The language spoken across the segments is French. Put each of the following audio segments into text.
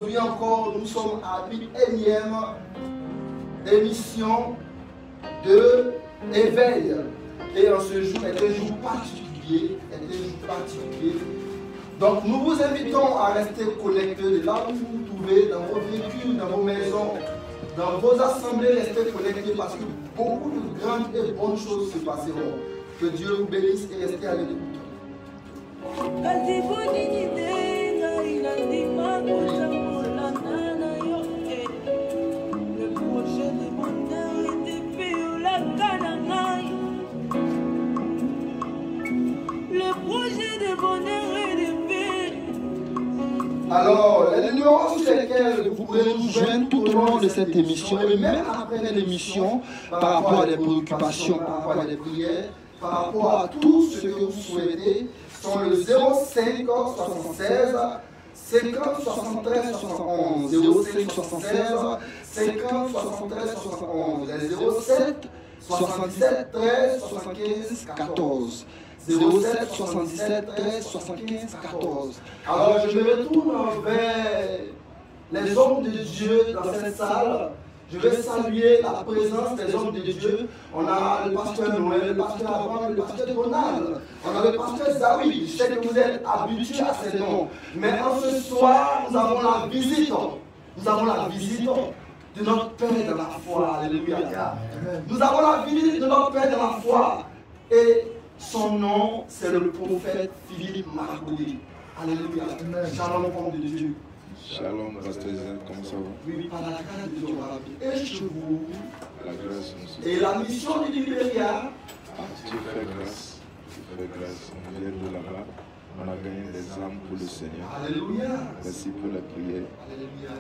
Aujourd'hui encore, nous sommes à une énième émission de éveil. Et en ce jour est un jour particulier. Donc nous vous invitons à rester connectés de là où vous vous trouvez, dans vos véhicules, dans vos maisons, dans vos assemblées, restez connectés parce que beaucoup de grandes et bonnes choses se passeront. Que Dieu vous bénisse et restez à l'écoute. Alors, les numéros sur lesquels vous pourrez nous joindre tout au long de cette émission et même après l'émission, par rapport à des préoccupations, par rapport à des prières, par rapport à tout ce que vous souhaitez, sont le 05 76 50 73 71, 05 76 50 73 71, les 07 77 13 75 14. 07 77 13 75 14. Alors je me retourne vers les hommes de Dieu dans cette salle. Je vais saluer la présence des hommes de Dieu. On a le pasteur Noël, le pasteur Abraham, le pasteur Donald. On a le pasteur Zawi. Je sais que vous êtes habitués à ces noms. Mais en ce soir, nous avons la visite. Nous avons la visite de notre Père dans la foi. Alléluia. Nous avons la visite de notre Père dans la foi. Et son nom, c'est le prophète Philippe Margouli. Alléluia. Shalom, homme de Dieu. Shalom, pasteur Zé, comment ça va? Oui, par la grâce de Dieu, et je vous. La grâce nous Et la mission du Libéria. Dieu fait grâce. Dieu fait grâce. On vient de là-bas. On a gagné des âmes pour le Seigneur. Alléluia. Merci pour la prière. Alléluia.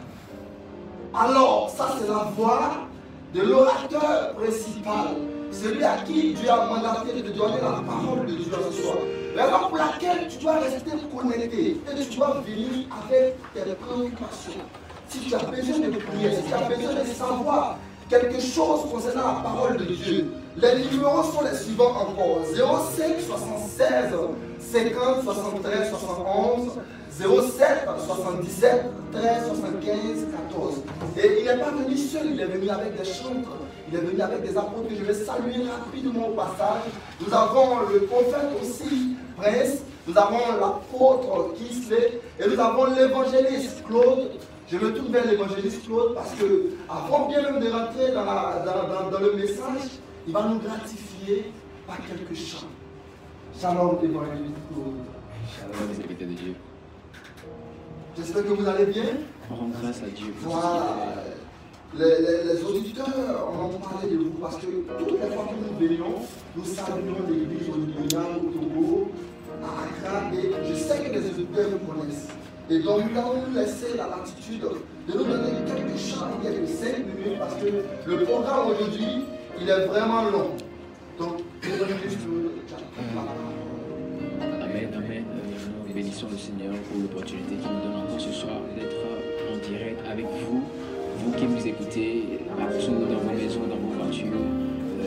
Alors, ça c'est la voix de l'orateur principal. Celui à qui Dieu a mandaté de donner la parole de Dieu ce soir. Raison pour laquelle tu dois rester connecté et tu dois venir avec tes préoccupations. Si tu as besoin de prier, si tu as besoin de savoir quelque chose concernant la parole de Dieu, les numéros sont les suivants encore. 05 76 50 73 71, 07 77 13 75 14. Et il n'est pas venu seul, il est venu avec des chantres. Il est venu avec des apôtres que je vais saluer rapidement au passage. Nous avons le prophète aussi, Prince. Nous avons l'apôtre Kisley. Et nous avons l'évangéliste Claude. Je me tourne vers l'évangéliste Claude parce que, avant bien même de rentrer dans le message, il va nous gratifier par quelques chants. Shalom, l'évangéliste Claude. Shalom, serviteur de Dieu. J'espère que vous allez bien. On rend grâce à Dieu. Voilà. Les auditeurs en ont parlé de vous parce que toutes les fois que nous venions, nous saluons l'église au Libéria, au Togo, à Accra, et je sais que les auditeurs nous connaissent. Et donc nous allons nous laisser la latitude de nous donner quelques chants, il y a que 5 minutes, parce que le programme aujourd'hui, il est vraiment long. Donc, nous donnons juste Amen, amen. Nous bénissons le Seigneur pour l'opportunité qu'il nous donne encore ce soir d'être en direct avec vous. Vous qui nous écoutez partout dans vos maisons, dans vos voitures,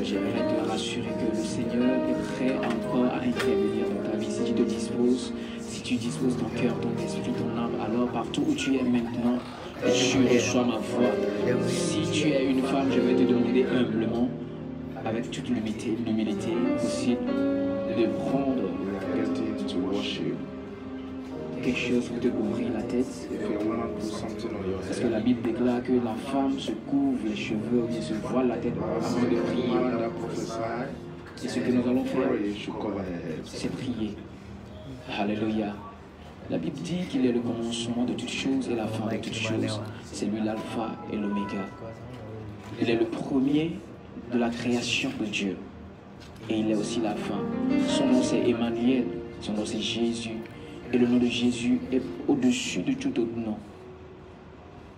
j'aimerais te rassurer que le Seigneur est prêt encore à intervenir dans ta vie. Si tu te disposes, si tu disposes ton cœur, ton esprit, ton âme, alors partout où tu es maintenant, tu reçois ma voix. Si tu es une femme, je vais te demander humblement, avec toute l'humilité aussi, de prendre quelque chose pour te couvrir la tête. Parce que la Bible déclare que la femme se couvre les cheveux ou bien se voile la tête avant de prier. Et ce que nous allons faire, c'est prier. Alléluia. La Bible dit qu'il est le commencement de toutes choses et la fin de toutes choses. C'est lui l'alpha et l'oméga. Il est le premier de la création de Dieu. Et il est aussi la fin. Son nom c'est Emmanuel. Son nom c'est Jésus. Et le nom de Jésus est au-dessus de tout autre nom.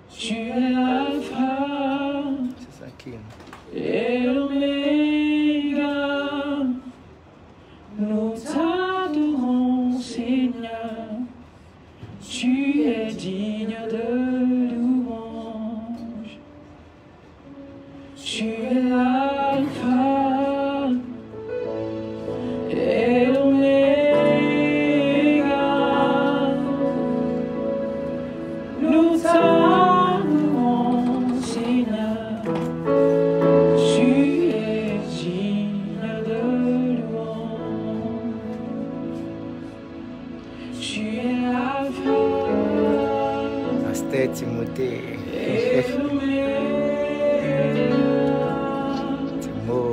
Tu es l'alpha et l'oméga. Nous t'adorons, Seigneur. Tu es digne de louange. Tu es l'alpha et l'oméga. Nous Timothée, Timothée. Timo.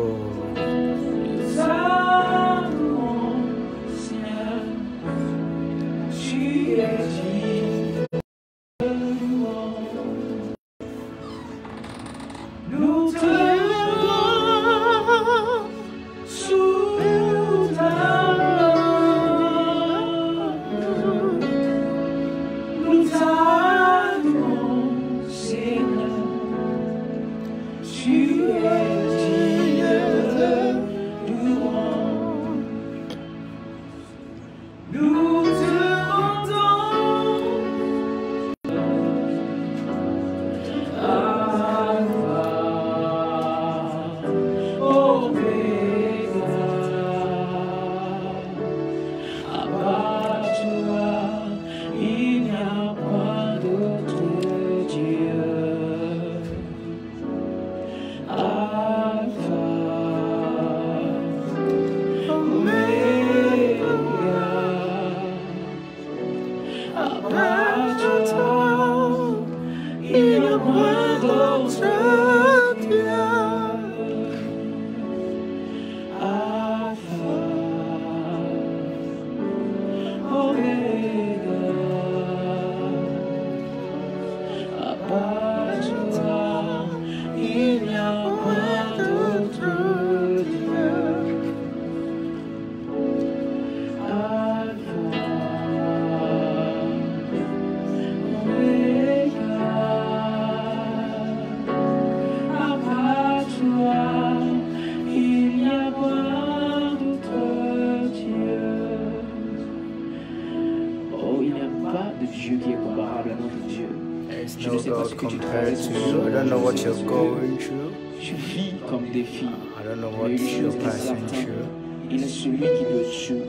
Compared to you. I don't know what you're going through. Tu vis comme des filles. I don't know what you're passing through. Il est celui qui peut tout.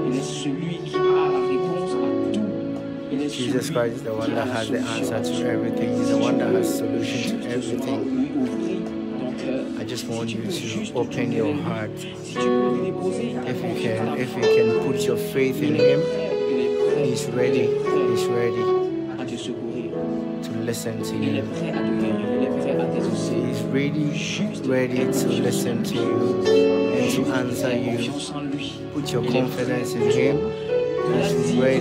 Il est celui qui a la réponse à tout. Il est Jesus Christ is the one that has the answer to everything. He's the one that has solution to everything. I just want you to open your heart. If you can put your faith in Him, He's ready. He's ready to listen to you. He's really ready to listen to you and to answer you. Put your confidence in Him. He's ready.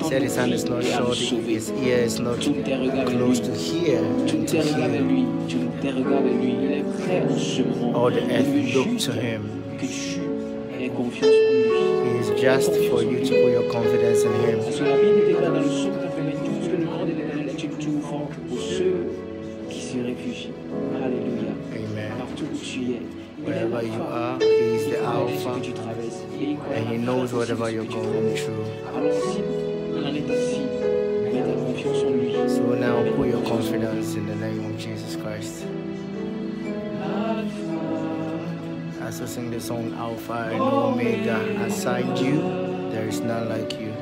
Said his hand is not short, his ear is not close to hear. All the earth look to Him. He is just for you to put your confidence in Him. Amen. Wherever you are, He is the Alpha, and He knows whatever you're going through. So now put your confidence in the name of Jesus Christ. As I sing the song Alpha and Omega, aside you, there is none like you.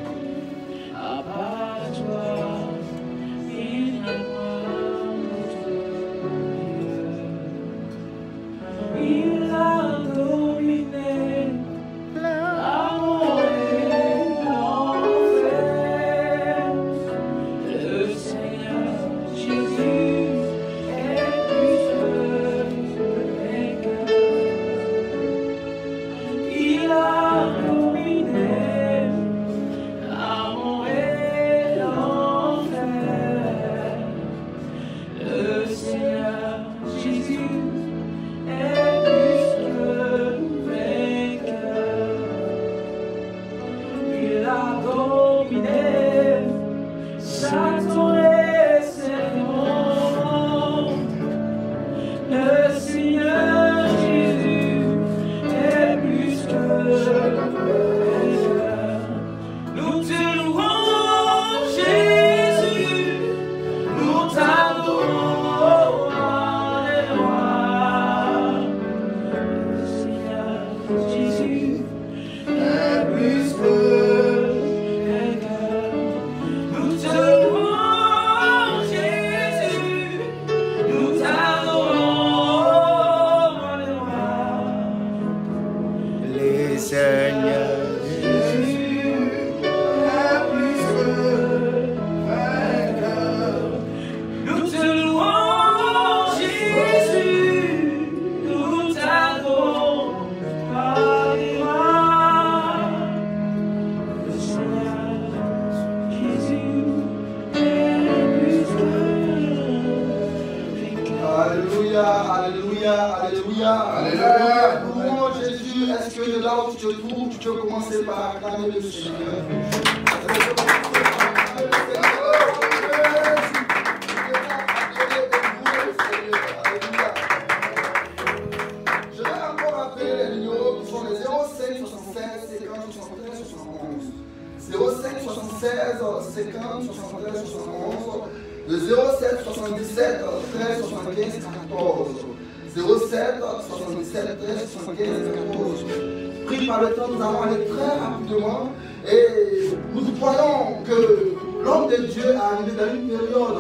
Alléluia. Louons Jésus. Est-ce que là où tu te trouves, tu peux commencer par acclamer le Seigneur? Je vais encore appeler les numéros qui sont les 05 76 50 73 71. 05 76 50 73 71. Le 07 77 13 75 14. 07 77 13 75 14. Pris par le temps, nous allons aller très rapidement et nous croyons que l'homme de Dieu a arrivé dans une période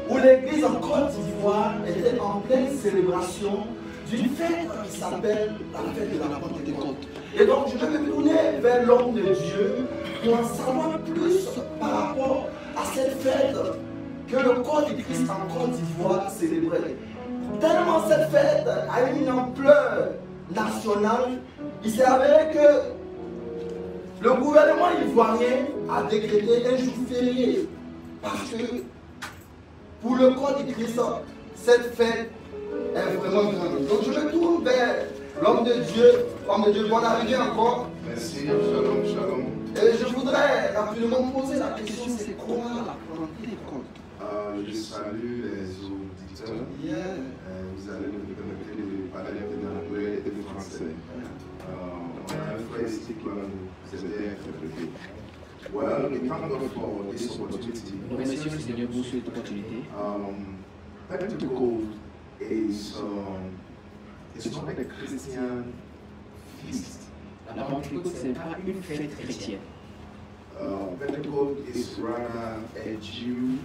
où l'église en Côte d'Ivoire était en pleine célébration d'une fête qui s'appelle la fête de la Pentecôte. Et donc je vais me tourner vers l'homme de Dieu pour en savoir plus par rapport à cette fête que le corps du Christ en Côte d'Ivoire célébrait. Tellement cette fête a une ampleur nationale, il s'est avéré que le gouvernement ivoirien a décrété un jour férié parce que pour le corps du Christ, cette fête est vraiment grande. Donc je me tourne vers l'homme de Dieu, bonne arrivée encore. Merci, shalom, shalom. Et je voudrais rapidement poser la question, c'est quoi la Pentecôte? Je salue les auditeurs. Vous allez me permettre de parler un peu d'anglais et de français. On a un frère ici qui va nous aider à interpréter. Well, we thank God for this opportunity. Nous remercions le Seigneur pour cette opportunité. Pentecost is it's not a Christian feast. La Pentecôte, ce n'est pas une fête chrétienne. Pentecost is rather a Jew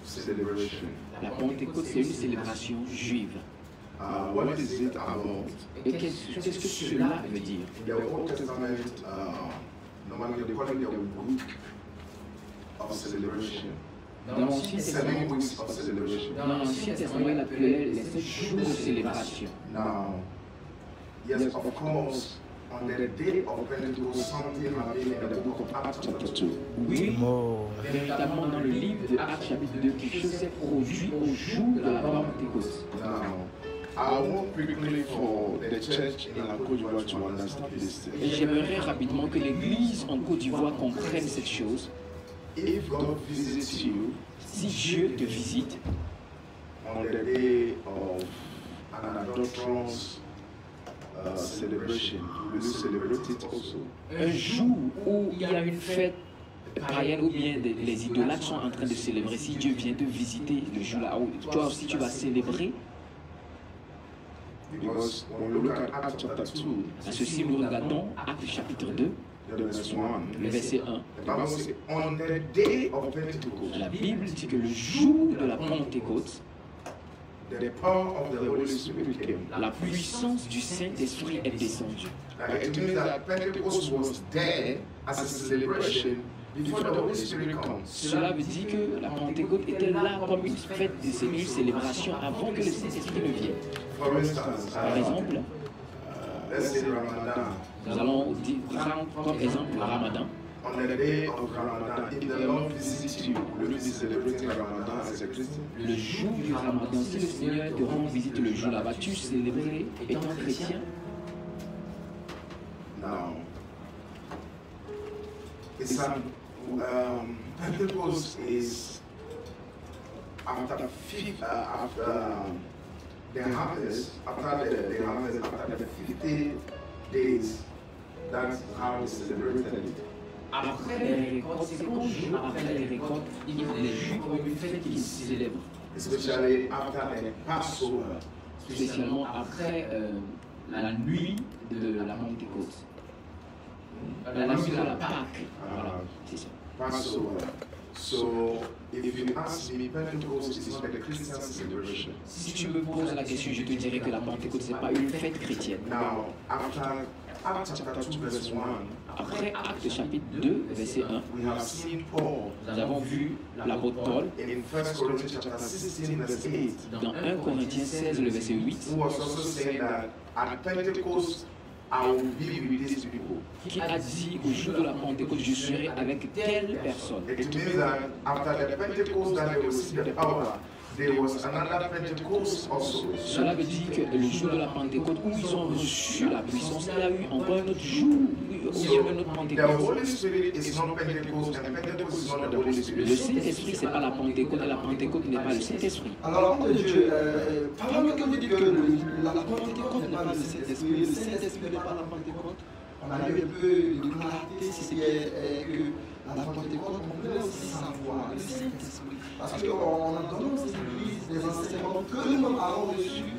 celebration. La Pentecôte, c'est une célébration juive. What is it about? Et qu'est-ce que cela veut dire? In the Old Testament, normally they call it the week of celebration. Dans l'Ancien Testament, 7 weeks of celebration. il appelait les 7 jours de célébration. Now, yes, of course, on the day of Pentecost, something happened in the book of Acts chapter 2. Oui, véritablement dans le livre de Actes chapitre 2, quelque chose s'est produit au jour de la Pentecôte. Now, I want quickly for the church in la Côte d'Ivoire to understand this Et thing. j'aimerais rapidement que l'Église en Côte d'Ivoire comprenne cette chose. If God visits you Si Dieu te visite on the day of an adulterous celebration, will you celebrate it also? un jour où il y a une fête païenne ou bien les idolâtres sont en train de célébrer, si Dieu vient te visiter le jour-là, toi aussi tu vas célébrer. Because when we look at Acts chapter 2, Parce que si nous regardons Actes chapitre 2, the verse 1, le verset 1, the Bible says, on the day of Pentecost, la Bible dit que le jour de la Pentecôte, the power of the Holy Spirit came. la puissance du Saint-Esprit est descendue. It means that Pentecost was there as a celebration before the Holy Spirit comes. Cela veut dire que la Pentecôte était là comme une fête, une célébration avant que le Saint-Esprit ne vienne. For instance, Par exemple, let's say Ramadan. nous allons prendre comme exemple le Ramadan. On the day of Ramadan, if the Lord visits you, will you be celebrating Ramadan as a Christian? Le jour du Ramadan, si le Seigneur te rend visite le jour là-bas, tu célébrer étant chrétien? Now, it's Pentecost is after the harvest, after the harvest, after the 50 days. That's how we celebrated it. Après les récoltes, c'est qu'au jour après les récoltes, les Juifs ont une fête qu'ils célèbrent. Especially after the Passover. Spécialement après la nuit de la Pentecôte. La nuit de la Pâque. Voilà, c'est ça. Passover. So, if you ask me, Pentecost is not a Christian celebration. Si tu me poses la question, je te dirais que la Pentecôte, ce n'est pas une fête chrétienne. Now, after Acts chapter 2, verse 1, Après Actes chapitre 2, verset 1, we have seen Paul nous avons vu l'apôtre Paul in 1 Corinthians chapter 16, verse 8, dans 1 Corinthiens 16, le verset 8, who was also saying that at Pentecost, I will be with these people. qui a dit au jour de la Pentecôte, je serai avec telle personne. It means that after the Pentecost, that they will receive the power, there was another Pentecost also. Cela veut dire que le jour de la Pentecôte, où ils ont reçu la puissance, il y a eu encore un autre jour, où il y a eu un autre The Pentecôte. Holy Spirit is not Pentecost, and Pentecost is not the Holy Le Spirit. Saint-Esprit, ce n'est pas la Pentecôte, et la Pentecôte n'est pas le Saint-Esprit. Alors, l'homme de Dieu, pendant que vous dites que la Pentecôte n'est pas le Saint-Esprit, le Saint-Esprit n'est pas la Pentecôte, on a eu un peu de clarté, c'est que la Pentecôte, on peut aussi savoir le Saint-Esprit. Parce qu'on a donné aux églises des enseignements que nous avons reçus,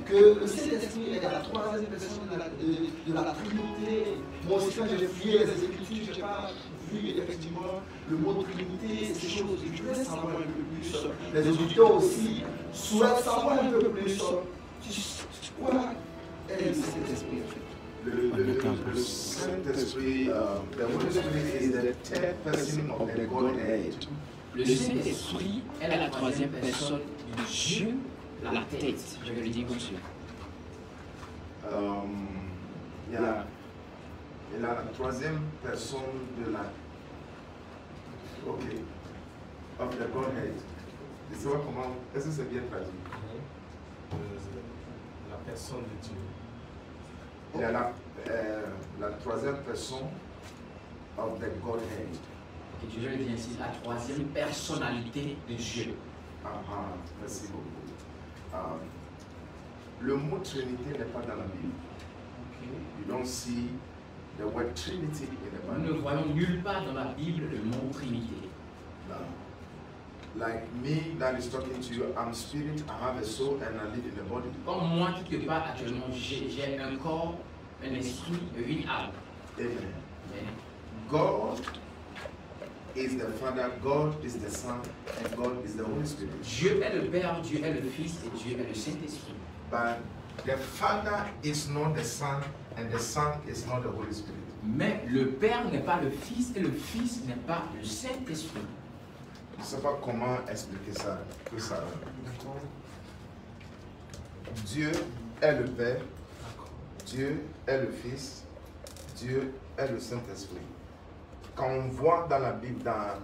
que le Saint-Esprit est la troisième personne de la Trinité. Moi aussi, quand j'ai fouillé les Écritures, je n'ai pas vu effectivement le mot Trinité, ces choses. Je voulais savoir un peu plus. Les auditeurs aussi souhaitent savoir un peu plus. Quoi est le Saint-Esprit en fait? Le Saint-Esprit, the Holy Spirit is the third person of the Godhead. Le Saint-Esprit est la troisième personne de Dieu, la tête. Je vais le dire comme cela. Yeah. Et la troisième personne de la... Ok. Of the Godhead. Et c'est comment... Est-ce que c'est bien traduit? La personne de Dieu. Il y a la troisième personne of the Godhead. Et je vais le dire ici, la troisième personnalité de Dieu. Merci beaucoup. Le mot Trinité n'est pas dans la Bible. You don't see the word Trinity in the Nous ne Bible. voyons nulle part dans la Bible le mot Trinité. No. Like me that is talking to you, I'm spirit, I have a soul, and I live in a body. Comme moi qui te parle actuellement, j'ai un corps, un esprit et une âme. Amen. Amen. God is the Father, God is the Son, and God is the Holy Spirit. Dieu est le Père, Dieu est le Fils et Dieu est le Saint-Esprit. But the Father is not the Son, and the Son is not the Holy Spirit. Mais le Père n'est pas le Fils et le Fils n'est pas le Saint-Esprit. Je ne sais pas comment expliquer ça, tout ça. Dieu est le Père, Dieu est le Fils, Dieu est le Saint-Esprit. Quand on voit dans la Bible, dans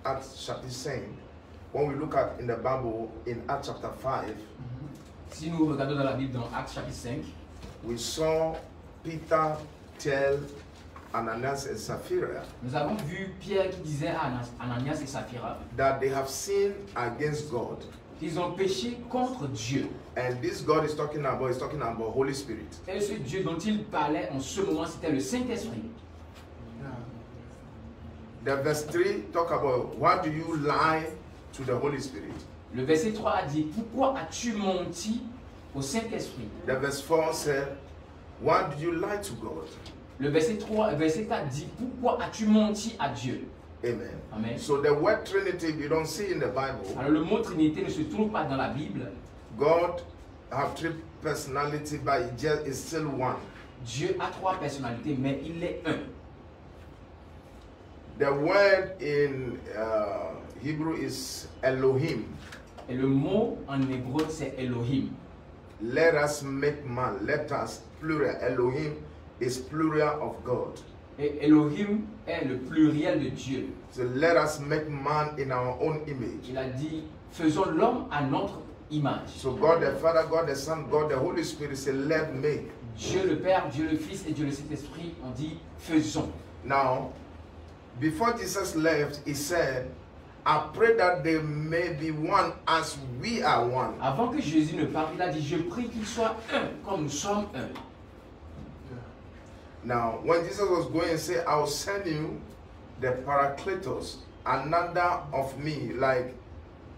Acts chapitre 5, when we look at in the Bible in Acts chapter 5, Si nous regardons dans la Bible dans Actes chapitre 5, we saw Peter tell Ananias and Sapphira nous avons vu Pierre qui disait à Ananias et Saphira that they have sinned against God. qu'ils ont péché contre Dieu. And this God is talking about Holy Spirit. Et ce Dieu dont il parlait en ce moment, c'était le Saint-Esprit. The verse 3 talk about why do you lie to the Holy Spirit? Le verset 3 a dit, pourquoi as-tu menti au Saint-Esprit? The verse 4 said, why do you lie to God? Le verset 4 dit, pourquoi as-tu menti à Dieu? Amen. Amen. So the word Trinity you don't see in the Bible. Alors le mot Trinité ne se trouve pas dans la Bible. God have three personalities, but it is still one. Dieu a trois personnalités, mais il est un. The word in Hebrew is Elohim. Et le mot en hébreu c'est Elohim. Let us make man. Let us, plural. Elohim is plural of God. Et Elohim est le pluriel de Dieu. So let us make man in our own image. Il a dit, faisons l'homme à notre image. So God the Father, God the Son, God the Holy Spirit said, let make. Dieu le Père, Dieu le Fils et Dieu le Saint-Esprit ont dit, faisons. Now, before Jesus left, he said, I pray that they may be one as we are one. Avant que Jésus ne parte, il a dit, je prie qu'ils soient un, comme nous sommes un. Now, when Jesus was going to say, I'll send you the Paracletos, another of me, like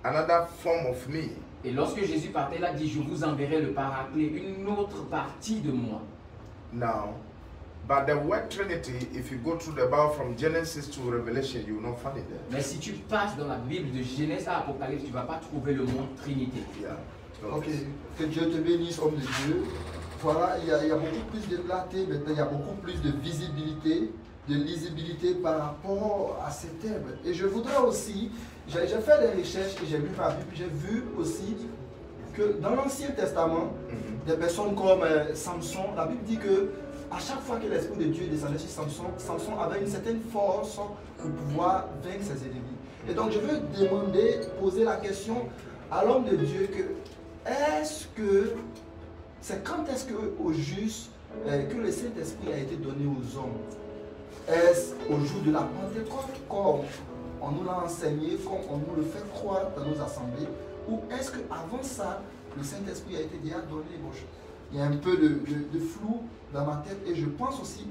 another form of me. Et lorsque Jésus partait, il a dit, je vous enverrai le Paraclet, une autre partie de moi. Now, but the word Trinity, if you go through the Bible from Genesis to Revelation, you will not find it there. Mais si tu passes dans la Bible de Genèse à Apocalypse, tu ne vas pas trouver le mot Trinité. Yeah. Ok, que Dieu te bénisse, homme de Dieu. Voilà, il y a beaucoup plus de clarté, maintenant il y a beaucoup plus de visibilité, de lisibilité par rapport à ces thèmes. Et je voudrais aussi, j'ai fait des recherches et j'ai lu ma Bible, j'ai vu aussi que dans l'Ancien Testament, des personnes comme Samson, la Bible dit que à chaque fois que l'Esprit de Dieu descendait sur Samson, Samson avait une certaine force pour pouvoir vaincre ses ennemis. Et donc je veux demander, poser la question à l'homme de Dieu que c'est quand est-ce qu'au juste que le Saint-Esprit a été donné aux hommes? Est-ce au jour de la Pentecôte, comme on nous l'a enseigné, comme on nous le fait croire dans nos assemblées, ou est-ce qu'avant ça, le Saint-Esprit a été déjà donné? Il y a un peu de flou dans ma tête et je pense aussi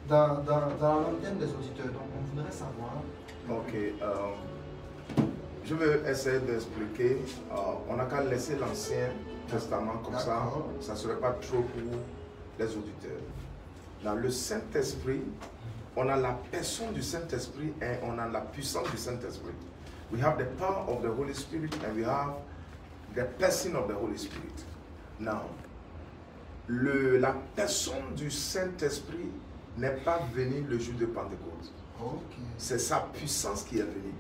dans l'antenne des auditeurs. Donc on voudrait savoir. Ok. Je vais essayer d'expliquer. On n'a qu'à laisser l'Ancien Testament comme ça. Ça ne serait pas trop pour les auditeurs. Dans le Saint-Esprit, on a la personne du Saint-Esprit et on a la puissance du Saint-Esprit. We have the power of the Holy Spirit and we have the person of the Holy Spirit. Now, la personne du Saint-Esprit n'est pas venue le jour de Pentecôte. Okay. C'est sa puissance qui est venue.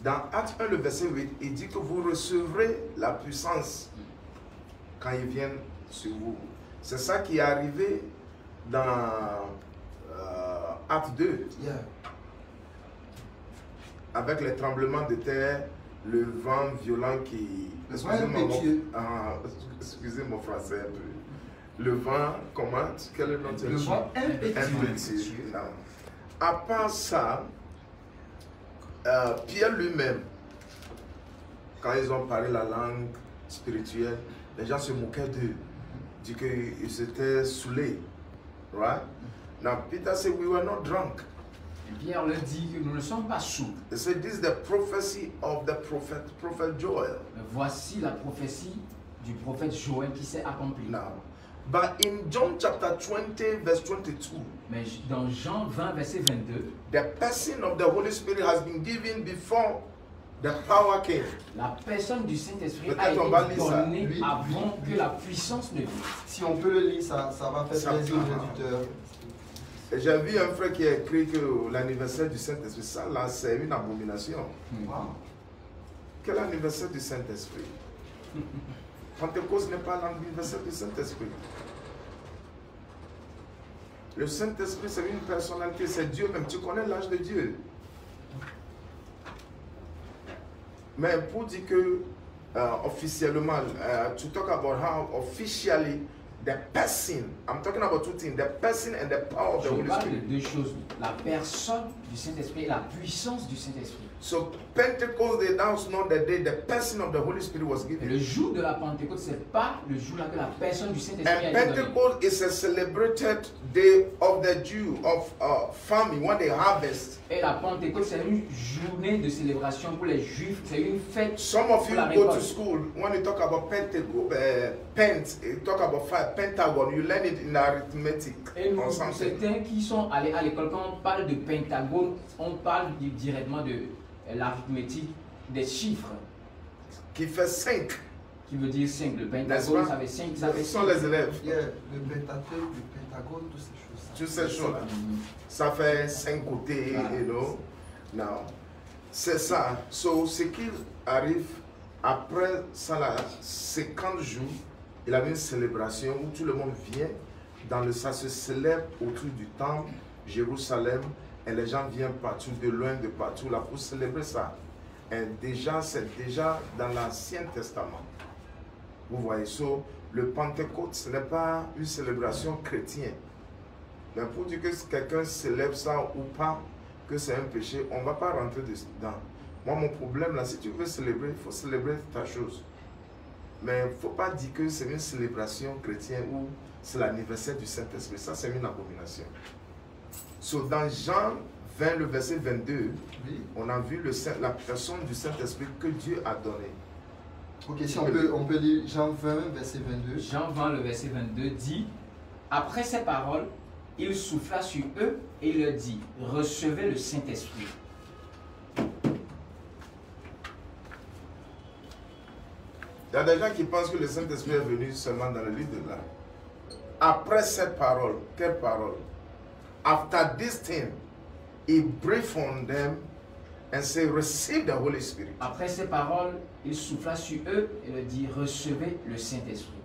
Dans Acte 1, le verset 8, il dit que vous recevrez la puissance quand il vient sur vous. C'est ça qui est arrivé dans Acte 2. Yeah. Avec les tremblements de terre, le vent violent qui... Excusez mon français un peu. Le vent, comment? Quel est le nom? Le vent impétueux. À part ça, Pierre lui-même, quand ils ont parlé la langue spirituelle, les gens se moquaient d'eux, dit qu'ils étaient saoulés. Right? Now Peter said we were not drunk. Et Pierre leur dit que nous ne sommes pas sous. He said this is the prophecy of the prophet Joel. Voici la prophétie du prophète Joël qui s'est accomplie. Now, but in John chapter 20 verse 22, mais dans Jean 20 verset 22, the person of the Holy Spirit has been given before the power came. La personne du Saint-Esprit a été été donnée avant que la puissance ne vienne. Si on peut le lire, ça va faire plaisir aux auditeurs. J'ai vu un frère qui a écrit que l'anniversaire du Saint-Esprit, ça là, c'est une abomination. Wow. Quel anniversaire du Saint-Esprit? Pentecôte n'est pas l'anniversaire du Saint-Esprit. Le Saint-Esprit, c'est une personnalité, c'est Dieu même. Tu connais l'âge de Dieu. Mais pour dire que officiellement, to talk about how officially the person, I'm talking about two things, the person and the power of the Holy Spirit. Je parle de deux choses, la personne du Saint-Esprit et la puissance du Saint-Esprit. So Pentecost, they announced not the day the person of the Holy Spirit was given. Le jour de la Pentecôte, c'est pas le jour là que la personne du Saint-Esprit a And été donnée. Pentecost is a celebrated day of the Jew of farming when they harvest. Et la Pentecôte, c'est une journée de célébration pour les Juifs. C'est une fête. Some of you pour la go to récolte. school when you talk about Pentecost, you talk about pentagon. You learn it in arithmetic Et nous, or something. certains qui sont allés à l'école, quand on parle de pentagone, on parle directement de l'arithmétique des chiffres. Qui fait 5. Qui veut dire 5. Le N'est-ce pentagone, pas? ça fait 5. Ça fait Ce sont les élèves. Yeah, le Pentateuque, le Pentagone, toutes ces choses. Toutes ces choses-là. Ça fait 5 côtés, Voilà. you know. Now, c'est ça. So, ce qui arrive après ça, là, 50 jours, il y avait une célébration où tout le monde vient. Ça se célèbre autour du temple, Jérusalem, et les gens viennent partout, de loin, de partout, là, pour célébrer ça. Et déjà, c'est déjà dans l'Ancien Testament. Vous voyez, so, le Pentecôte, ce n'est pas une célébration chrétienne. Mais pour dire que quelqu'un célèbre ça ou pas, que c'est un péché, on ne va pas rentrer dedans. Moi, mon problème, là, si tu veux célébrer, il faut célébrer ta chose. Mais il ne faut pas dire que c'est une célébration chrétienne ou c'est l'anniversaire du Saint-Esprit. Ça, c'est une abomination. So, dans Jean 20, le verset 22, Oui. on a vu la personne du Saint-Esprit que Dieu a donné. Ok, si on peut lire Jean 20, verset 22. Jean 20, le verset 22 dit: après ces paroles, il souffla sur eux et il leur dit: recevez le Saint-Esprit. Il y a des gens qui pensent que le Saint-Esprit est venu seulement dans le livre de là. Après cette parole, quelle parole? After this thing, he breathed on them and said, receive the Holy Spirit. Après ces paroles, il souffla sur eux et leur dit: recevez le Saint-Esprit.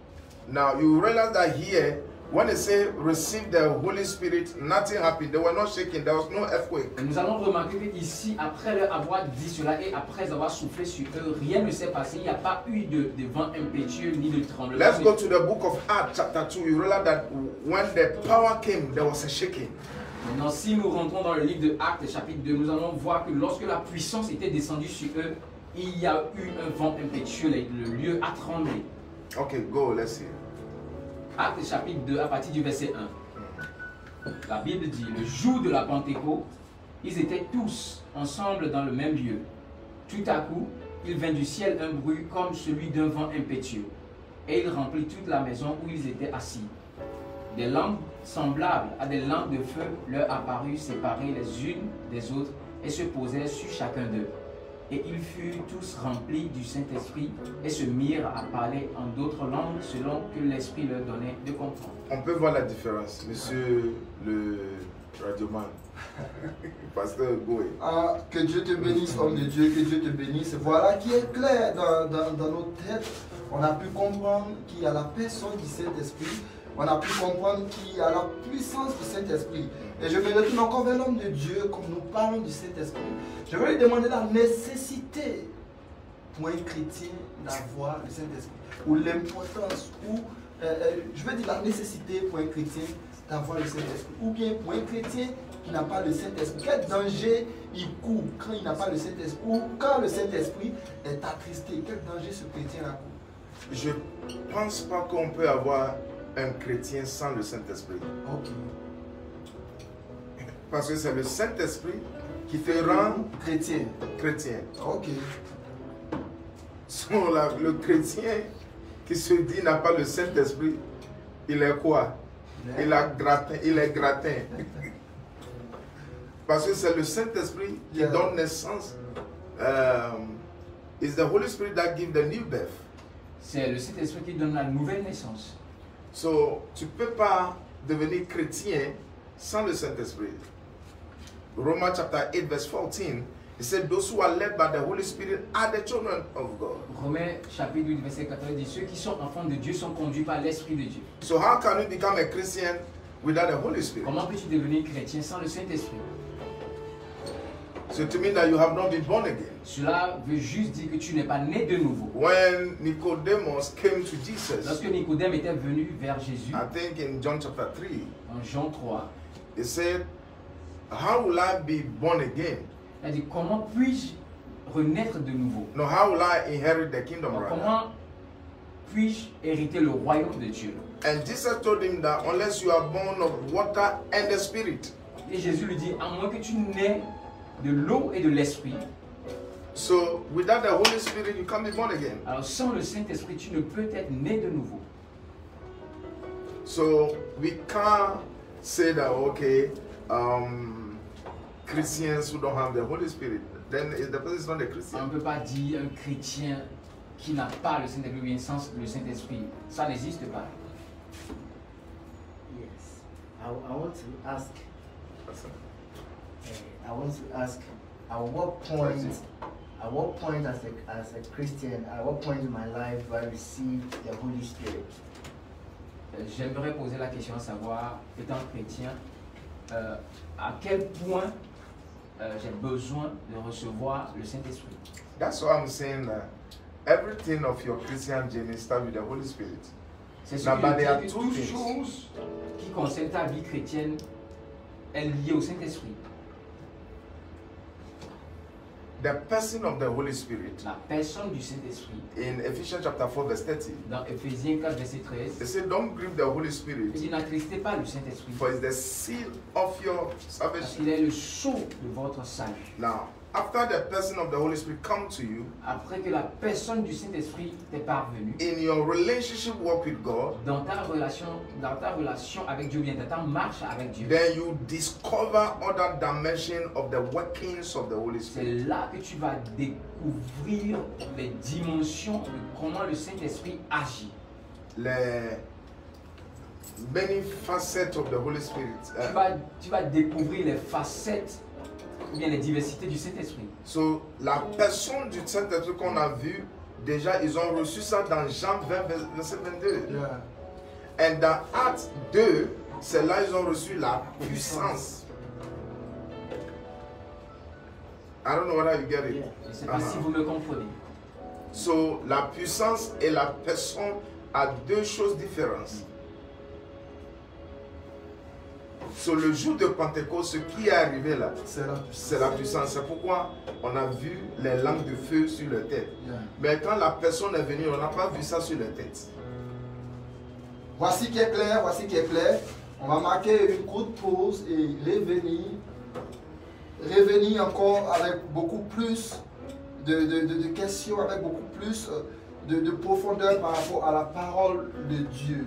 Now you realize that here, When they say receive the Holy Spirit, nothing happened. They were not shaking. There was no earthquake. Et nous allons remarquer qu'ici, après leur avoir dit cela et après avoir soufflé sur eux, rien ne s'est passé. Il n'y a pas eu de vent impétueux ni de tremblement. Let's go to the book of Acts chapter 2. You realize that when the power came, there was a shaking. Maintenant, si nous rentrons dans le livre de Actes, chapitre 2, nous allons voir que lorsque la puissance était descendue sur eux, il y a eu un vent impétueux. Le lieu a tremblé. Okay, go. Let's see. Actes chapitre 2 à partir du verset 1. La Bible dit, le jour de la Pentecôte, ils étaient tous ensemble dans le même lieu. Tout à coup, il vint du ciel un bruit comme celui d'un vent impétueux, et il remplit toute la maison où ils étaient assis. Des lampes semblables à des lampes de feu leur apparurent séparées les unes des autres et se posèrent sur chacun d'eux. Et ils furent tous remplis du Saint-Esprit et se mirent à parler en d'autres langues selon que l'Esprit leur donnait de comprendre. On peut voir la différence, monsieur le radioman. Pasteur Goé. Ah, que Dieu te bénisse, homme de Dieu, que Dieu te bénisse. Voilà qui est clair dans nos têtes. On a pu comprendre qu'il y a la personne du Saint-Esprit. On a pu comprendre qu'il y a la puissance du Saint-Esprit. Et je me retourne encore vers l'homme de Dieu, comme nous parlons du Saint-Esprit. Je vais lui demander la nécessité pour un chrétien d'avoir le Saint-Esprit. Ou l'importance, ou je veux dire la nécessité pour un chrétien d'avoir le Saint-Esprit. Ou bien pour un chrétien qui n'a pas le Saint-Esprit. Quel danger il court quand il n'a pas le Saint-Esprit? Ou quand le Saint-Esprit est attristé, quel danger ce chrétien a court? Je ne pense pas qu'on peut avoir un chrétien sans le Saint-Esprit. Ok. Parce que c'est le Saint-Esprit qui te rend chrétien. chrétien. Ok. Le chrétien qui se dit n'a pas le Saint-Esprit, il est quoi? Il est gratin. Parce que c'est le Saint-Esprit qui donne naissance. It's the Holy Spirit that gives the new birth. C'est le Saint-Esprit qui donne la nouvelle naissance. So, tu ne peux pas devenir chrétien sans le Saint-Esprit. Romans chapter 8 verse 14, it said, those who are led by the Holy Spirit are the children of God. Romains chapitre 8 verset 14 dit, ceux qui sont enfants de Dieu sont conduits par l'Esprit de Dieu. So how can you become a Christian without the Holy Spirit? Comment peux-tu devenir chrétien sans le Saint-Esprit? So to mean that you have not been born again. Cela veut juste dire que tu n'es pas né de nouveau. When Nicodemus came to Jesus, Lorsque Nicodème était venu vers Jésus, I think in John chapter 3, en Jean 3, he said, how will I be born again? il a dit, comment puis-je renaître de nouveau? No, how will I inherit the kingdom? Alors, Rather? comment puis-je hériter le royaume de Dieu? And Jesus told him that unless you are born of water and the Spirit. Et Jésus lui dit, à moins que tu nais de l'eau et de l'esprit. So without the Holy Spirit, you can't be born again. Alors sans le Saint-Esprit, tu ne peux être né de nouveau. So we can't say that, okay, Christians who don't have the Holy Spirit, then the person is not a Christian. On ne peut pas dire un chrétien qui n'a pas le Saint-Esprit, bien sans le Saint-Esprit. Ça n'existe pas. Yes. I want to ask. I want to ask, at what point as a Christian, at what point in my life do I receive the Holy Spirit? J'aimerais poser la question à savoir, étant chrétien, à quel point j'ai besoin de recevoir le Saint-Esprit. That's why I'm saying that everything of your Christian journey starts with the Holy Spirit. C'est ce Now, but que there are je dis, que two toute things. chose qui concerne ta vie chrétienne est liée au Saint-Esprit. The person of the Holy Spirit, La personne du Saint-Esprit, in Ephesians chapter 4 verse 30, dans Ephésiens 4, verset 13, they say, don't grieve the Holy il Spirit, dit, n'attristez pas le Saint-Esprit, for it's the seal of your parce salvation. qu'il est le sceau de votre salut. Now, after the person of the Holy Spirit come to you, Après que la personne du Saint-Esprit t'est parvenue, in your relationship walk with God, dans ta relation avec Dieu, bien dans ta marche avec Dieu, then you discover other dimension of the workings of the Holy c'est Spirit. là que tu vas découvrir les dimensions de comment le Saint-Esprit agit. Les many facets of the Holy Spirit. Tu vas découvrir les facettes ou bien les diversités du Saint-Esprit. So, la personne du Saint-Esprit qu'on a vu, déjà, ils ont reçu ça dans Jean 20, verset 22. Yeah. Et dans Actes 2, c'est là qu'ils ont reçu la puissance. I don't know whether you get it. Je ne sais pas si vous me comprenez. So, la puissance et la personne a deux choses différentes. Sur le jour de Pentecôte, ce qui est arrivé là, c'est la puissance. C'est pourquoi on a vu les langues de feu sur leur tête. Mais quand la personne est venue, on n'a pas vu ça sur leur tête. Voici qui est clair, voici qui est clair. On va marquer une courte pause et revenir encore avec beaucoup plus de questions, avec beaucoup plus de profondeur par rapport à la parole de Dieu.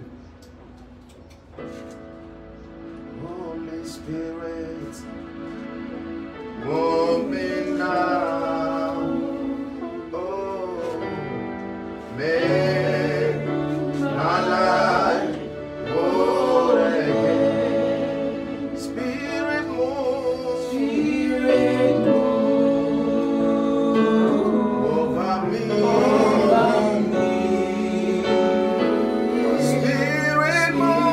Holy Spirit, move me now. Oh, make my life whole again. Spirit, move. Spirit, move over me. Spirit, move.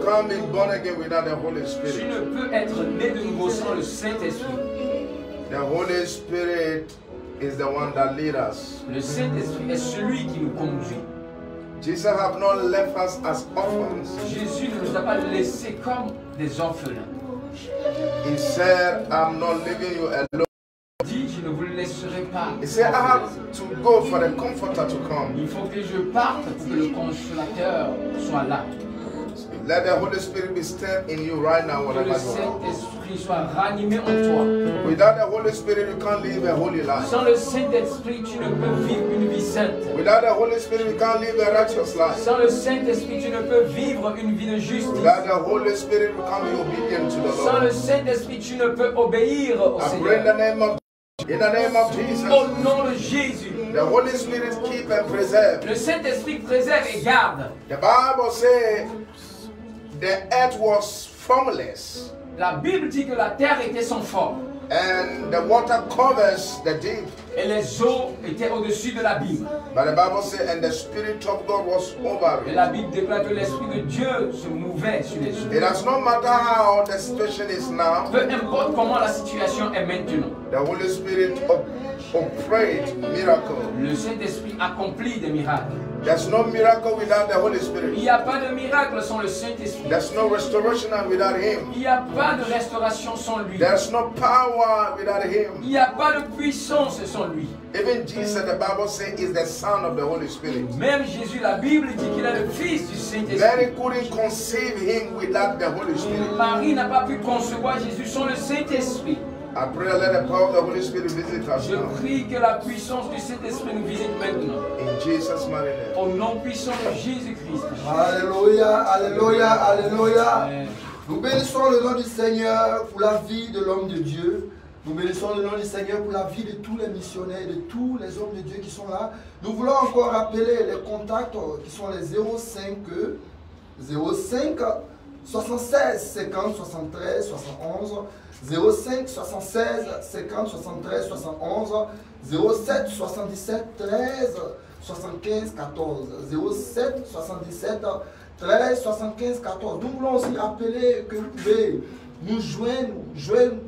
can't be born again without the Holy Tu Spirit. ne peux être né de nouveau sans le Saint-Esprit. The Holy Spirit is the one that leads us. Le Saint-Esprit est celui qui nous conduit. Jesus have not left us as orphans. Jésus ne nous a pas laissés comme des orphelins. He said, I'm not leaving you alone. Il dit, je ne vous laisserai pas. He said, I have to go for the comforter to come. Il faut que je parte pour que le consolateur soit là. Let the Holy Spirit be stirred in you right now, Que whatever le you are. Saint-Esprit soit ranimé en toi. Without the Holy Spirit, you can't live a holy life. Sans le Saint-Esprit, tu ne peux vivre une vie sainte. Without the Holy Spirit, you can't live a righteous life. Sans le Saint-Esprit, tu ne peux vivre une vie de justice. Without the Holy Spirit, you can't be obedient to the Sans le Lord. Saint-Esprit, tu ne peux obéir au I pray in the Seigneur. name of Jesus. Au nom de Jésus, The Holy Spirit keep and preserve. le Saint-Esprit préserve et garde. The Bible says the earth was formless La Bible dit que la terre était sans forme and the water covers the deep. et les eaux étaient au-dessus de l'abîme. But the Bible says, and the Spirit of God was over Et it. la Bible déclare que l'Esprit de Dieu se mouvait sur les eaux. It does not matter how the situation is now. Peu importe comment la situation est maintenant, The Holy Spirit operate miracle. le Saint-Esprit accomplit des miracles. There's no miracle without the Holy Il Spirit. n'y a pas de miracle sans le Saint-Esprit. There's no restoration without Him. Il n'y a pas de restauration sans lui. There's no power without Il Him. n'y a pas de puissance sans lui. Even Jesus, the Bible says, is the Son of the Holy Spirit. Même Jésus, la Bible dit qu'il est le Fils du Saint-Esprit. Mary couldn't conceive Him without the Holy Spirit. Marie n'a pas pu concevoir Jésus sans le Saint-Esprit. I pray let the power of the Holy Spirit visit us Je now. prie que la puissance du Saint-Esprit nous visite maintenant. In Jesus' mighty name. Au nom puissant de Jésus-Christ. Alléluia, alléluia, alléluia. Amen. Nous bénissons le nom du Seigneur pour la vie de l'homme de Dieu. Nous bénissons le nom du Seigneur pour la vie de tous les missionnaires et de tous les hommes de Dieu qui sont là. Nous voulons encore rappeler les contacts qui sont les 05 76 50 73 71 05 76 50 73 71 07 77 13 75 14 07 77 13 75 14. Nous voulons aussi rappeler que vous pouvez nous joindre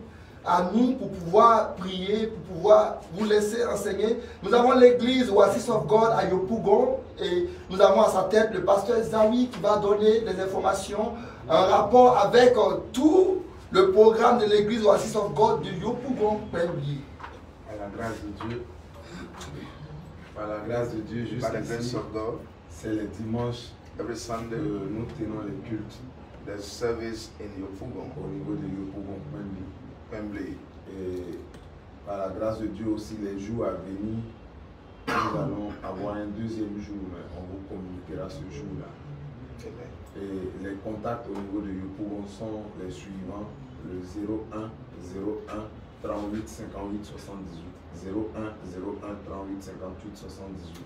à nous pour pouvoir prier, pour pouvoir vous laisser enseigner. Nous avons l'église Oasis of God à Yopougon et nous avons à sa tête le pasteur Zawi qui va donner des informations en rapport avec tout le programme de l'église Oasis of God de Yopougon. Par la grâce de Dieu, By jusqu'à the grace of God, c'est le dimanche every Sunday que nous tenons les cultes there's service in Yopougon, au niveau de Yopougon Wembley. Wembley. Et par la grâce de Dieu aussi, les jours à venir, nous allons avoir un deuxième jour, mais on vous communiquera ce jour-là. Amen. Et les contacts au niveau de Yopougon sont les suivants: le 01 01 38 58 78. 01 01 38 58 78.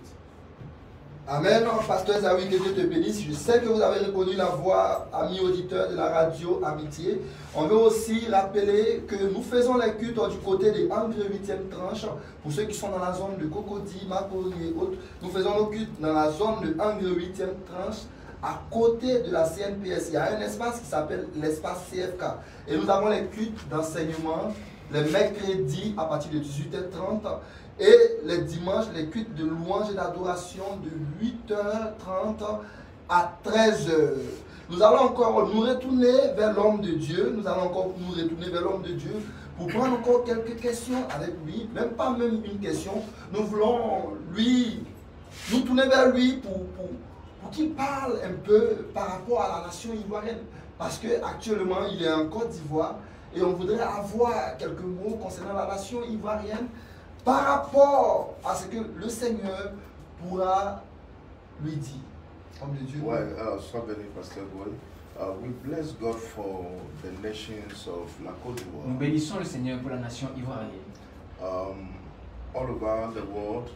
Amen. Pasteur Zawi, que Dieu te bénisse. Je sais que vous avez reconnu la voix, amis auditeurs de la radio Amitié. On veut aussi rappeler que nous faisons les cultes du côté des Angles 8e tranche. Pour ceux qui sont dans la zone de Cocody, Macori et autres, nous faisons nos cultes dans la zone de Angles 8e tranche. À côté de la CNPS, il y a un espace qui s'appelle l'espace CFK. Et nous avons les cultes d'enseignement les mercredis à partir de 18h30. Et les dimanches, les cultes de louange et d'adoration de 8h30 à 13h. Nous allons encore nous retourner vers l'homme de Dieu. Nous allons encore nous retourner vers l'homme de Dieu pour prendre encore quelques questions avec lui. Même pas même une question. Nous voulons nous tourner vers lui pour qu'il parle un peu par rapport à la nation ivoirienne. Parce qu'actuellement, il est en Côte d'Ivoire et on voudrait avoir quelques mots concernant la nation ivoirienne par rapport à ce que le Seigneur pourra lui dire. Homme de Dieu. Well, Pastor Goy, we bless God for the nations of la Côte Nous d'Ivoire. bénissons le Seigneur pour la nation ivoirienne. All over the world,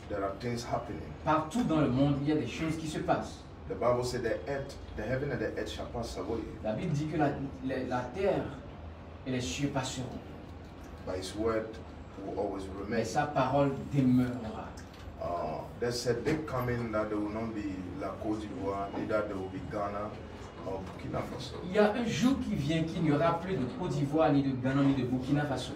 there are things happening. Partout dans le monde, il y a des choses qui se passent. The Bible says the heaven and the earth shall pass away, La Bible dit que la terre et les cieux passeront, but His word will always mais remain. sa parole demeurera. There's a day coming that there will not be La Côte d'Ivoire, neither there will be Ghana, or Burkina Faso. Il y a un jour qui vient qu'il n'y aura plus de Côte d'Ivoire, ni de Ghana, ni de Burkina Faso.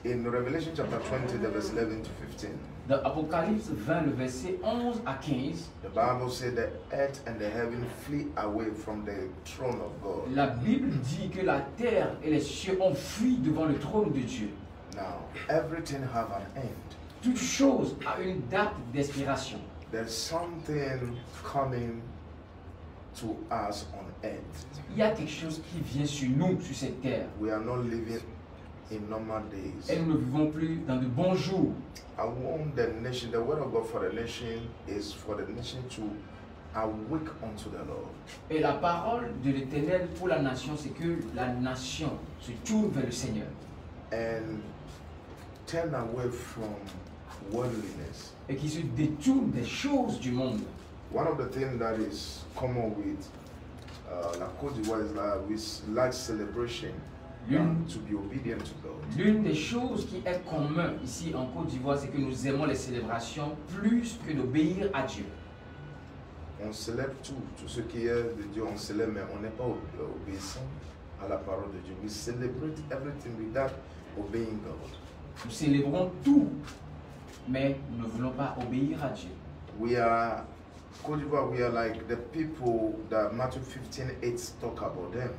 In Revelation chapter 20, the verse 11 to 15, Dans Apocalypse 20, le verset 11 à 15, the Bible said the earth and the heaven flee away from the throne of God. la Bible dit que la terre et les cieux ont fui devant le trône de Dieu. Now, everything have an end. Toute chose a une date d'expiration. There's something coming to us on earth. Il y a quelque chose qui vient sur nous, sur cette terre. We are not living in normal days. Et nous ne vivons plus dans de bons jours. I want the nation, the word of God for the nation is for the nation to awake unto the Lord. Et la parole de l'Éternel pour la nation, c'est que la nation se tourne vers le Seigneur. And turn away from worldliness. Et qui se détourne des choses du monde. One of the things that is common with la Côte d'Ivoire is that we like celebration and to be obedient to God. L'une des choses qui est commune ici en Côte d'Ivoire, c'est que nous aimons les célébrations plus que d'obéir à Dieu. On célèbre tout ce qui est de Dieu, on célèbre, mais on n'est pas obéissant à la parole de Dieu. We celebrate everything without obeying God. Nous célébrons tout, mais nous ne voulons pas obéir à Dieu. We are, Côte d'Ivoire, we are like the people that Matthew 15:8 talk about them.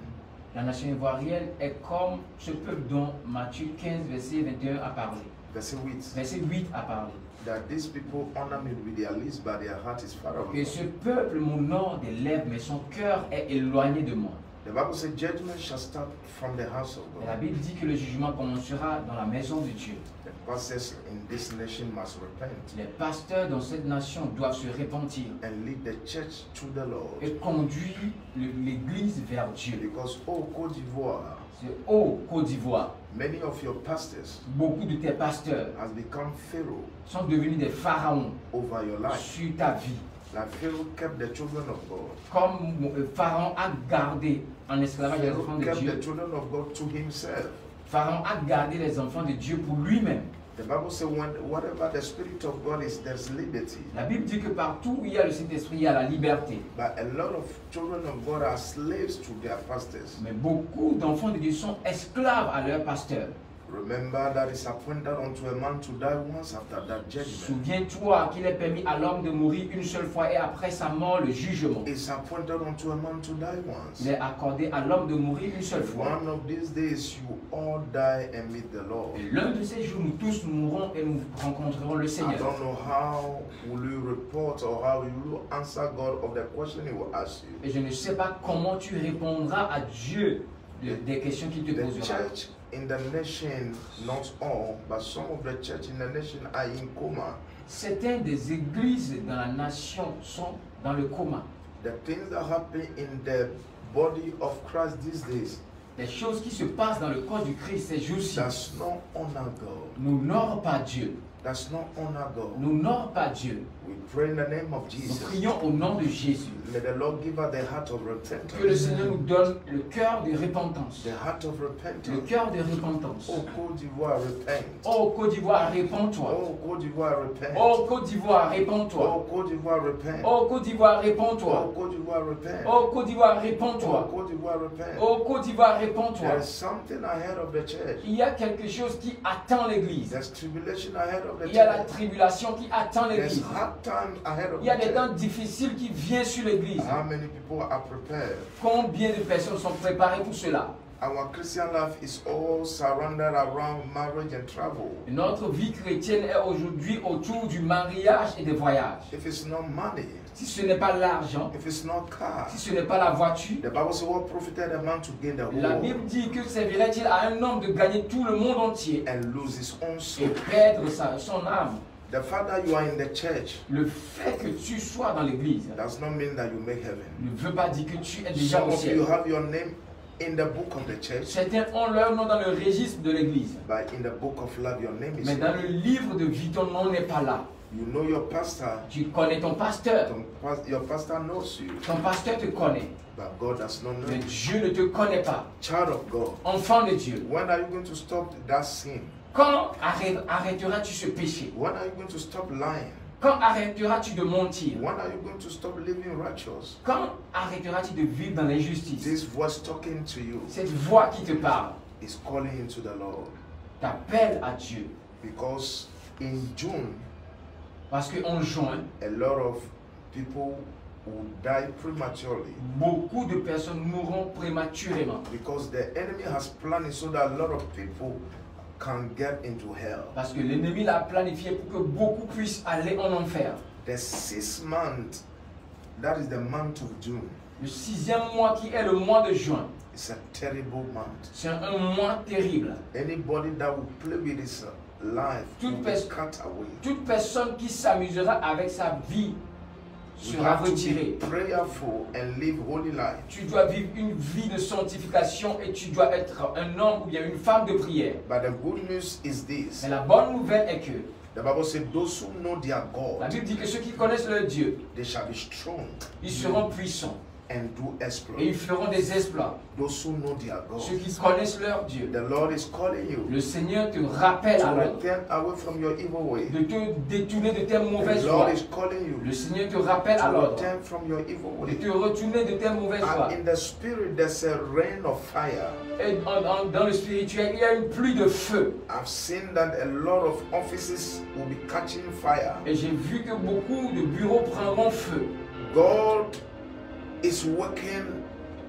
La nation ivoirienne est comme ce peuple dont Matthieu 15, verset 21 a parlé. Verset 8. Verset 8 a parlé. That these people honor me with their lips, but their heart is far away. Que ce peuple m'honore des lèvres, mais son cœur est éloigné de moi. The Bible says judgment shall start from the house of Et la God. Bible dit que le jugement commencera dans la maison de Dieu. The pastors in this nation must repent Les pasteurs dans cette nation doivent se repentir and lead the church to the Lord. et conduire l'Église vers Dieu. Because, oh, Côte d'Ivoire, C'est ô Côte d'Ivoire, many of your pastors beaucoup de tes pasteurs has become Pharaoh sont devenus des pharaons over your life. sur ta vie. Like Pharaoh kept the children of God. Comme Pharaon a gardé en esclavage les Pharaoh enfants de kept Dieu, the children of God to himself. Pharaon a gardé les enfants de Dieu pour lui-même. The Bible says whatever the Spirit of God is, there's liberty. La Bible dit que partout où il y a le Saint-Esprit, il y a la liberté. But a lot of children of God are slaves to their pastors. Mais beaucoup d'enfants de Dieu sont esclaves à leur pasteur. Remember that it's appointed unto a man to die once after that judgment. Souviens-toi qu'il est permis à l'homme de mourir une seule fois et après sa mort, le jugement. It's appointed unto a man to die once. Il est accordé à l'homme de mourir une seule fois. One of these days you all die and meet the Lord. Et l'un de ces jours, nous tous nous mourrons et nous rencontrerons le I Seigneur. don't know how will you report or how you will answer God of the question he will ask you. Et je ne sais pas comment tu répondras à Dieu des questions qu'il te The posera. church in the nation, not all, but some of the church in the nation are in coma. Certaines des églises dans la nation sont dans le coma. The things that happen in the body of Christ these days Les choses qui se passent dans le corps du Christ ces jours-ci does not honor God. n'honorent pas Dieu. Does not honor God. N'honorent pas Dieu. We pray in the name of Nous Jesus. prions au nom de Jésus. May the Lord give us the heart of Que le repentance. Seigneur nous donne le cœur de repentance. The heart of Le repentance. cœur de repentance. Oh, Côte d'Ivoire, repent. Oh Côte d'Ivoire, répands-toi. Oh, Côte d'Ivoire, repent. Oh Côte d'Ivoire, répands-toi. Oh, Côte d'Ivoire, repent. Oh Côte d'Ivoire, Oh, répands-toi. Côte d'Ivoire, repent. Oh Côte d'Ivoire, Oh, répands-toi. Côte d'Ivoire, repent. Oh Côte d'Ivoire, répands-toi. There is something ahead of the church. Il y a quelque chose qui attend l'Église. There's tribulation ahead of the Il y a la church. tribulation qui attend There's l'Église. hard times ahead of Il y a the des temps church. difficiles qui viennent sur l'Église. How many people are prepared? Combien de personnes sont préparées pour cela? Our Christian life is all surrounded around marriage and travel. Et notre vie chrétienne est aujourd'hui autour du mariage et des voyages. If it's not money, Si ce n'est pas l'argent, if it's not car, si ce n'est pas la voiture, the Bible says, what profited a man to gain the whole la world Bible dit que servirait-il à un homme de gagner tout le monde entier and lose his own et soul? perdre son âme? The fact that you are in the church Le fait que tu sois dans l'église does not mean that you make heaven. ne veut pas dire que tu es déjà Some au of ciel. you have your name in the book of the church, Certains ont leur nom dans le registre de l'église. but in the book of life, your name is Mais dans there. le livre de vie, ton nom n'est pas là. You know your pastor, Tu connais ton pasteur. your pastor knows you, Ton pasteur te connaît. but God does not know Mais you. Dieu ne te connaît pas. Child of God, Enfant de Dieu. when are you going to stop that sin? Quand arrêteras-tu ce péché? When are you going to stop lying? Quand arrêteras-tu de mentir? When are you going to stop living righteous? Quand arrêteras-tu de vivre dans l'injustice? This voice talking to you Cette voix qui te parle is calling you to the Lord. t'appelle à Dieu. Because in June, Parce qu'en juin, a lot of people will die prematurely beaucoup de personnes mourront prématurément. because the enemy has planned it so that a lot of people can get into hell. Parce que l'ennemi l'a planifié pour que beaucoup puissent aller en enfer. The 6th month, that is the month of June, Le 6e mois qui est le mois de juin, it's a terrible month. c'est un mois terrible. Anybody that will play with his life will be cut away. Toute personne qui s'amusera avec sa vie You sera have to retirée. be prayerful and live holy life. Tu dois vivre une vie de sanctification et tu dois être un homme ou bien une femme de prière. But the good news is this. Mais la bonne nouvelle est que The Bible says those who know their la God, Bible dit que ceux qui connaissent leur Dieu, they shall be strong ils seront puissants and do et ils exploits. feront des exploits. Those who know their Ceux God. qui connaissent leur Dieu, The Lord is calling you le Seigneur te rappelle to alors return away from your evil way. de te détourner de tes mauvaises The voies. Lord is calling you Le Seigneur te rappelle to alors return from your evil de way. te retourner de tes mauvaises voies. And in the spirit, there's a rain of fire. Et dans le spirituel, il y a une pluie de feu. I've seen that a lot of offices will be catching fire. Et j'ai vu que beaucoup de bureaux prendront feu. God is working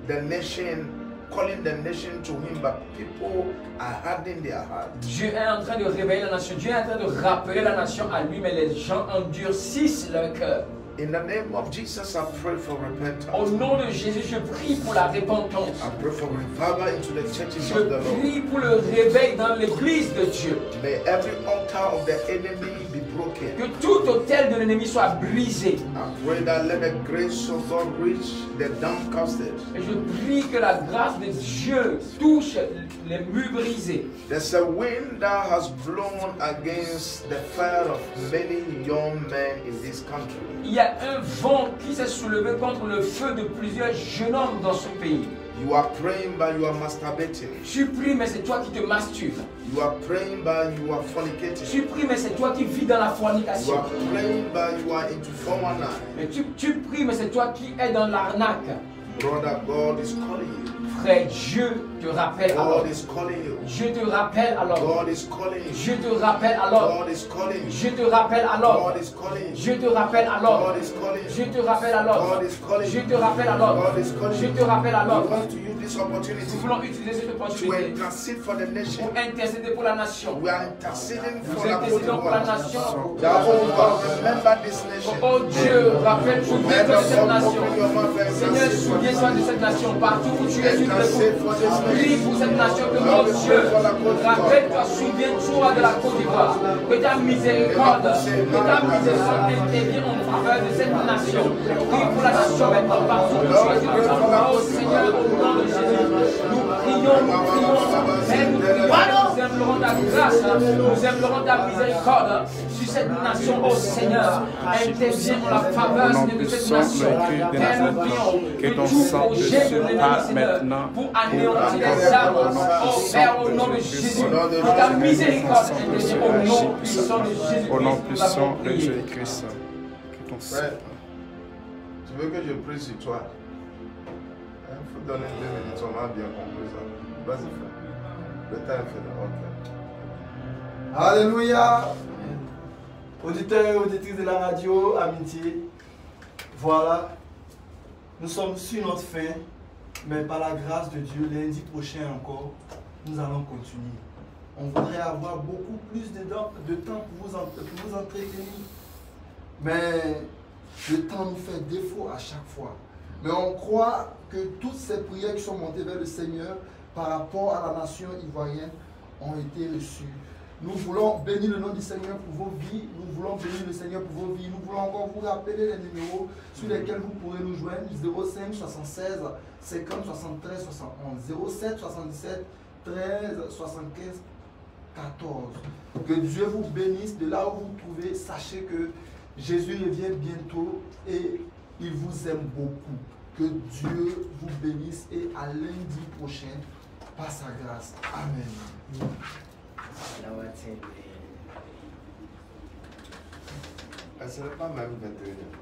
the nation, calling the nation to Him, but people are hardening their heart. Dieu est en train de réveiller la nation. Dieu est en train de rappeler la nation à lui, mais les gens endurcissent leur cœur. In the name of Jesus, I pray for Au repentance. nom de Jésus, je prie pour la repentance. I pray for revival into the churches Je of the Lord. prie pour le réveil dans l'église de Dieu. May every altar of the enemy be broken. Que tout autel de l'ennemi soit brisé. I pray that let the grace of God reach the downcasted. Et je prie que la grâce de Dieu touche les murs brisés. There's a wind that has blown against the fire of many young men in this country. Il y a un vent qui s'est soulevé contre le feu de plusieurs jeunes hommes dans ce pays. You are praying, but you are masturbating. Tu pries, mais c'est toi qui te masturbes. You are praying, but you are fornicating. Tu pries, mais c'est toi qui vis dans la You fornication. are praying, but you are into 419. Mais tu pries, mais c'est toi qui es dans l'arnaque. Brother, God is calling you. Frère, Dieu te rappelle alors. God is calling you. Dieu te rappelle alors. God is calling you. Dieu te rappelle alors. God is calling you. Dieu te rappelle alors. God is calling you. Dieu te rappelle alors. God is calling Dieu you. te rappelle alors. God is calling Dieu you. te rappelle alors. God is calling Dieu you. te rappelle We alors. want to use this opportunity Nous voulons utiliser cette to opportunité intercede for the nation. pour intercéder pour la nation. We are interceding Nous for la Côte intercédons pour la d'Ivoire. nation. That oh God, remember this nation. Oh Dieu, rappelle, souviens-toi de cette nation. Open your mouth and Seigneur, intercede for this souviens-toi de cette nation. Partout où tu es, sur le prie pour cette nation. Que mon Dieu, rappelle-toi, souviens-toi de la Côte d'Ivoire. Que ta miséricorde intervienne en faveur de cette nation. Prie pour la nation maintenant. Partout où tu es, sur le oh Seigneur, au nom de Jésus. Nous prions, mais nous implorons ta grâce, nous implorons ta miséricorde sur cette nation, oh Seigneur. Interviens en la faveur de cette nation. Père, nous prions que tout projet de l'ennemi, Seigneur, pour anéantir les armes, oh Père, au nom de Jésus, que ta miséricorde intervienne au nom puissant de Jésus-Christ. Au nom puissant de Jésus-Christ. Que ton sang. Frère, tu veux que je prie sur toi? Il faut donner 2 minutes, on a bien compris ça. Vas-y, frère. Le temps est fait. Ok. Alléluia. Auditeurs et auditrices de la radio, amitié. Voilà. Nous sommes sur notre fin, mais par la grâce de Dieu, lundi prochain encore, nous allons continuer. On voudrait avoir beaucoup plus de temps pour vous entretenir. Mais le temps nous fait défaut à chaque fois. Mais on croit que toutes ces prières qui sont montées vers le Seigneur par rapport à la nation ivoirienne ont été reçues. Nous voulons bénir le nom du Seigneur pour vos vies. Nous voulons bénir le Seigneur pour vos vies. Nous voulons encore vous rappeler les numéros sur lesquels vous pourrez nous joindre. 05 76 50 73 71. 07 77 13 75 14. Que Dieu vous bénisse de là où vous vous trouvez. Sachez que Jésus revient bientôt et il vous aime beaucoup. Que Dieu vous bénisse et à lundi prochain par sa grâce. Amen. Ce n'est pas même 21h.